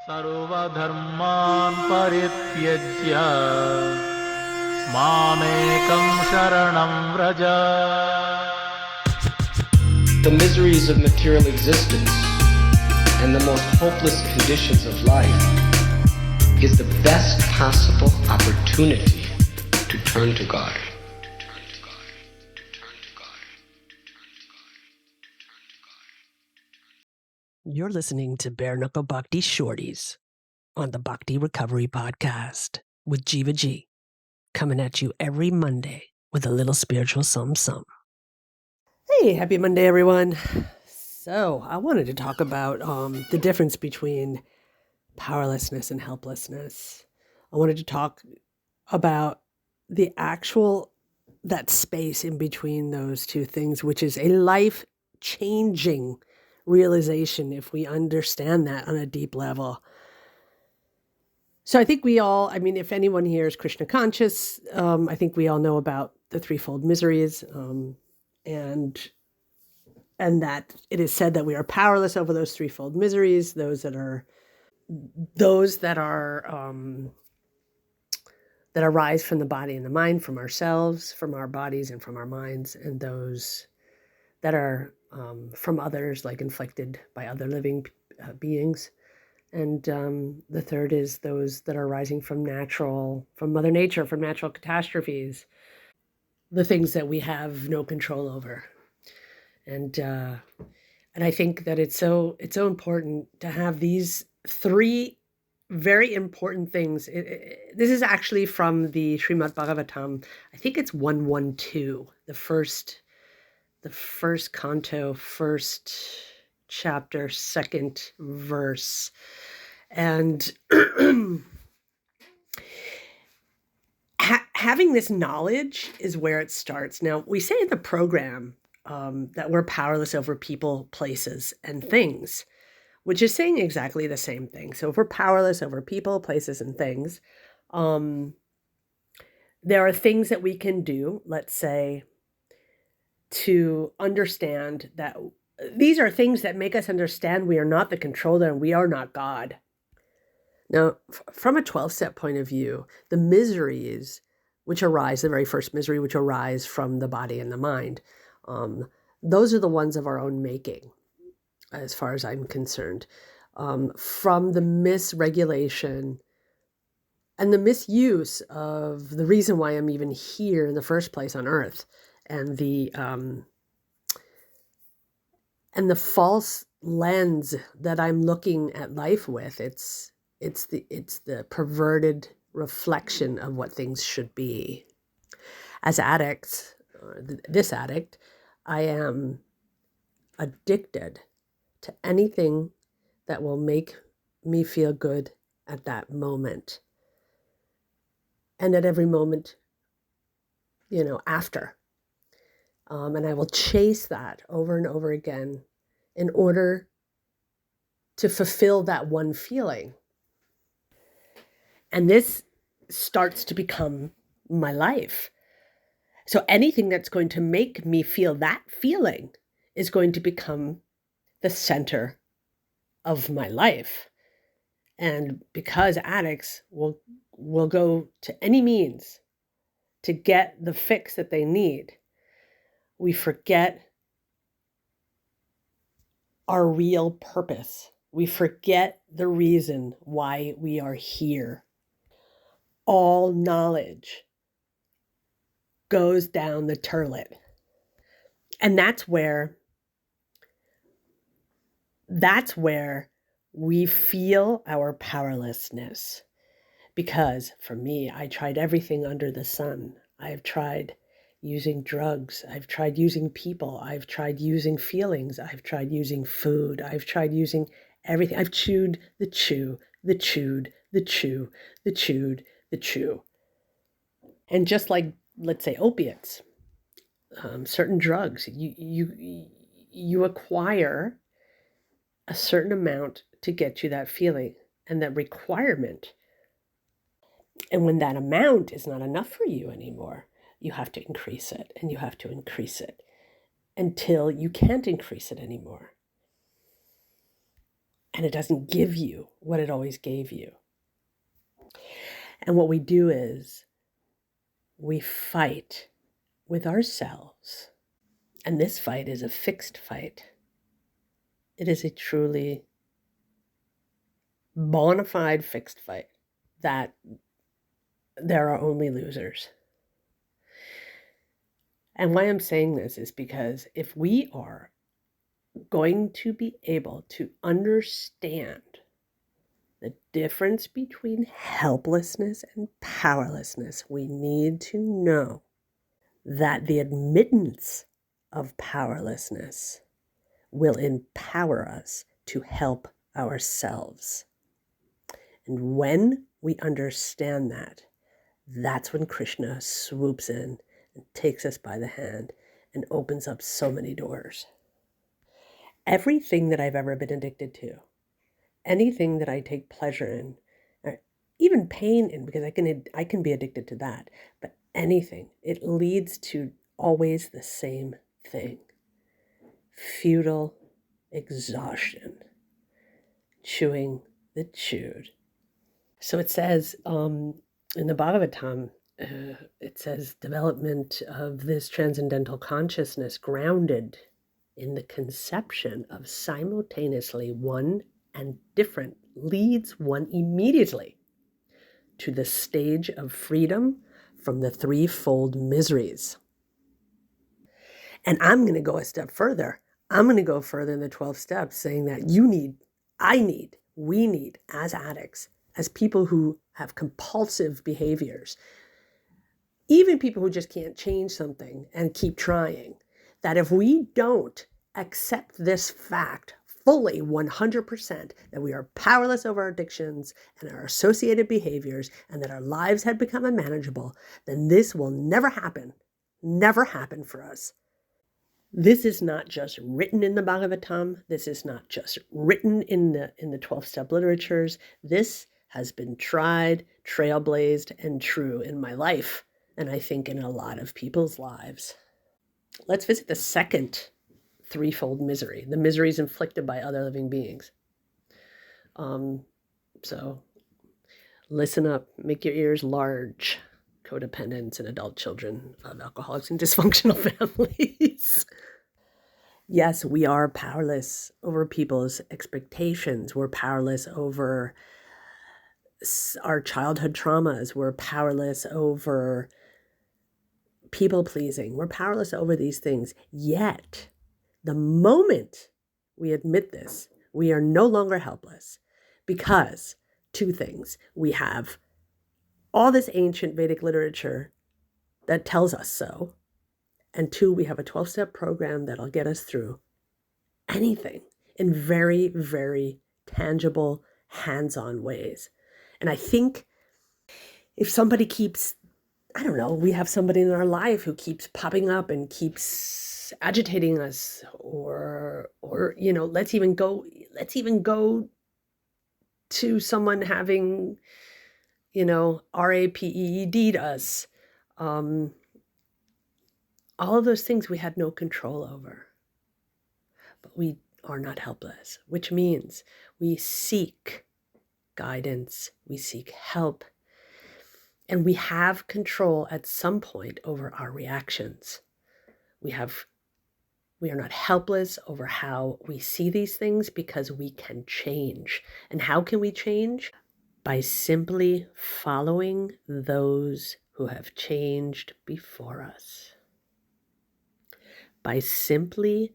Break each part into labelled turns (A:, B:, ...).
A: सर्वधर्मान् परित्यज्य मामेकं शरणं Vraj.
B: The miseries of material existence and the most hopeless conditions of life is the best possible opportunity to turn to God.
C: You're listening to Bare Knuckle Bhakti Shorties on the Bhakti Recovery Podcast with Jiva G, coming at you every Monday with a little spiritual something. Hey, happy Monday, everyone. So I wanted to talk about the difference between powerlessness and helplessness. I wanted to talk about that space in between those two things, which is a life-changing realization if we understand that on a deep level. So I think if anyone here is Krishna conscious, I think we all know about the threefold miseries, and that it is said that we are powerless over those threefold miseries, those that arise from the body and the mind, from ourselves, from our bodies and from our minds, and those that are from others, like inflicted by other living beings. And the third is those that are arising from Mother Nature, from natural catastrophes, the things that we have no control over. And I think that it's so important to have these three very important things. This is actually from the Srimad Bhagavatam. I think it's 112, the first canto, first chapter, second verse. And having this knowledge is where it starts. Now, we say in the program that we're powerless over people, places, and things, which is saying exactly the same thing. So if we're powerless over people, places, and things, there are things that we can do, let's say, to understand that these are things that make us understand we are not the controller and we are not God. Now, from a 12-step point of view, the miseries which arise, the very first misery which arise from the body and the mind, those are the ones of our own making, as far as I'm concerned. From the misregulation and the misuse of the reason why I'm even here in the first place on Earth, and the false lens that I'm looking at life with. It's the perverted reflection of what things should be. As addicts, this addict, I am addicted to anything that will make me feel good at that moment. And at every moment, after. And I will chase that over and over again in order to fulfill that one feeling. And this starts to become my life. So anything that's going to make me feel that feeling is going to become the center of my life. And because addicts will go to any means to get the fix that they need, we forget our real purpose. We forget the reason why we are here. All knowledge goes down the toilet. And that's where we feel our powerlessness. Because for me, I tried everything under the sun. I've tried using drugs. I've tried using people. I've tried using feelings. I've tried using food. I've tried using everything. I've chewed the chew, the chewed, the chew, the chewed, the chew. And just like, let's say, opiates, certain drugs, you acquire a certain amount to get you that feeling and that requirement. And when that amount is not enough for you anymore, you have to increase it, and you have to increase it until you can't increase it anymore. And it doesn't give you what it always gave you. And what we do is we fight with ourselves. And this fight is a fixed fight. It is a truly bona fide fixed fight that there are only losers. And why I'm saying this is because if we are going to be able to understand the difference between helplessness and powerlessness, we need to know that the admittance of powerlessness will empower us to help ourselves. And when we understand that, that's when Krishna swoops in and takes us by the hand and opens up so many doors. Everything that I've ever been addicted to, anything that I take pleasure in, or even pain in, because I can be addicted to that, but anything, it leads to always the same thing: futile exhaustion, chewing the chewed. So it says in the Bhagavatam, it says development of this transcendental consciousness grounded in the conception of simultaneously one and different leads one immediately to the stage of freedom from the threefold miseries. And I'm going to go a step further. I'm going to go further in the 12 steps, saying that we need, as addicts, as people who have compulsive behaviors, even people who just can't change something and keep trying, that if we don't accept this fact fully 100%, that we are powerless over our addictions and our associated behaviors, and that our lives had become unmanageable, then this will never happen for us. This is not just written in the Bhagavatam. This is not just written in the 12-step literatures. This has been tried, trailblazed, and true in my life, and I think in a lot of people's lives. Let's visit the second threefold misery, the miseries inflicted by other living beings. So listen up, make your ears large, codependents and adult children of alcoholics and dysfunctional families. Yes, we are powerless over people's expectations. We're powerless over our childhood traumas. We're powerless over people pleasing. We're powerless over these things. Yet, the moment we admit this, we are no longer helpless, because two things. We have all this ancient Vedic literature that tells us so. And two, we have a 12-step program that'll get us through anything in very, very tangible, hands-on ways. And I think if somebody keeps, we have somebody in our life who keeps popping up and keeps agitating us, or let's even go to someone having, RAPEED'd us. All of those things we had no control over. But we are not helpless, which means we seek guidance, we seek help, and we have control at some point over our reactions. We are not helpless over how we see these things, because we can change. And how can we change? By simply following those who have changed before us. By simply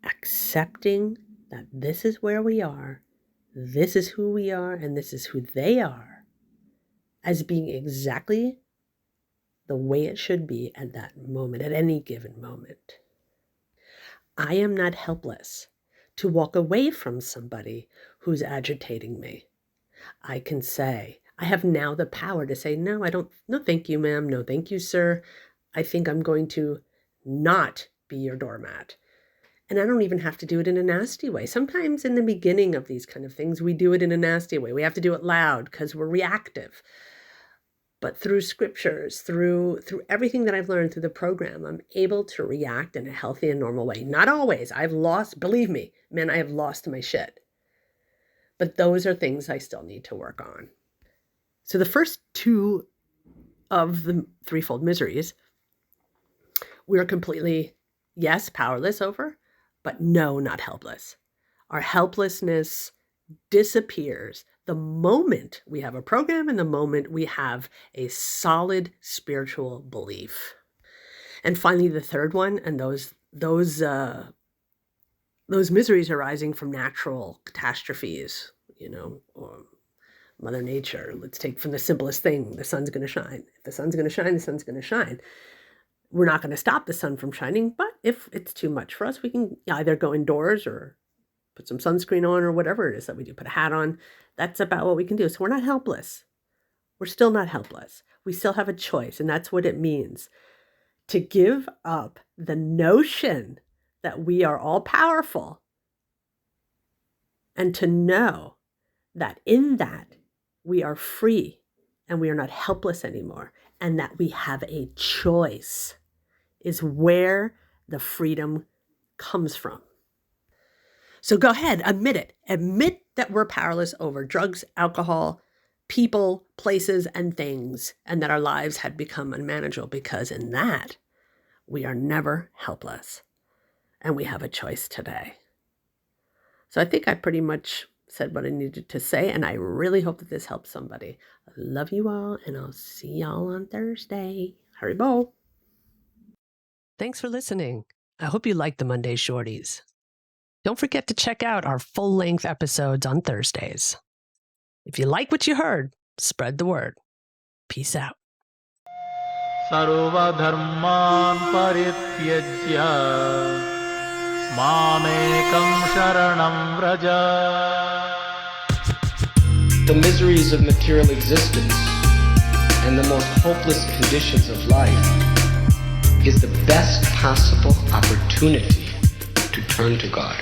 C: accepting that this is where we are, this is who we are, and this is who they are, as being exactly the way it should be at that moment, at any given moment. I am not helpless to walk away from somebody who's agitating me. I can say, I have now the power to say, no, thank you, ma'am. No, thank you, sir. I think I'm going to not be your doormat. And I don't even have to do it in a nasty way. Sometimes in the beginning of these kind of things, we do it in a nasty way. We have to do it loud because we're reactive. But through scriptures, through everything that I've learned through the program, I'm able to react in a healthy and normal way. Not always. Believe me, man, I have lost my shit. But those are things I still need to work on. So the first two of the threefold miseries, we're completely, yes, powerless over, but no, not helpless. Our helplessness disappears the moment we have a program and the moment we have a solid spiritual belief. And finally, the third one, and those miseries arising from natural catastrophes, or Mother Nature. Let's take from the simplest thing, the sun's going to shine. If the sun's going to shine, the sun's going to shine. We're not going to stop the sun from shining, but if it's too much for us, we can either go indoors or put some sunscreen on or whatever it is that we do, put a hat on. That's about what we can do. So we're not helpless. We're still not helpless. We still have a choice, and that's what it means to give up the notion that we are all powerful and to know that in that we are free and we are not helpless anymore, and that we have a choice is where the freedom comes from. So go ahead, admit it. Admit that we're powerless over drugs, alcohol, people, places, and things, and that our lives had become unmanageable, because in that we are never helpless and we have a choice today. So I think I pretty much said what I needed to say, and I really hope that this helps somebody. I love you all, and I'll see y'all on Thursday. Haribo. Thanks for listening. I hope you liked the Monday Shorties. Don't forget to check out our full-length episodes on Thursdays. If you like what you heard, spread the word. Peace out.
A: सर्वधर्मान् परित्यज्य मामेकं शरणं Vraj.
B: The miseries of material existence and the most hopeless conditions of life is the best possible opportunity to turn to God.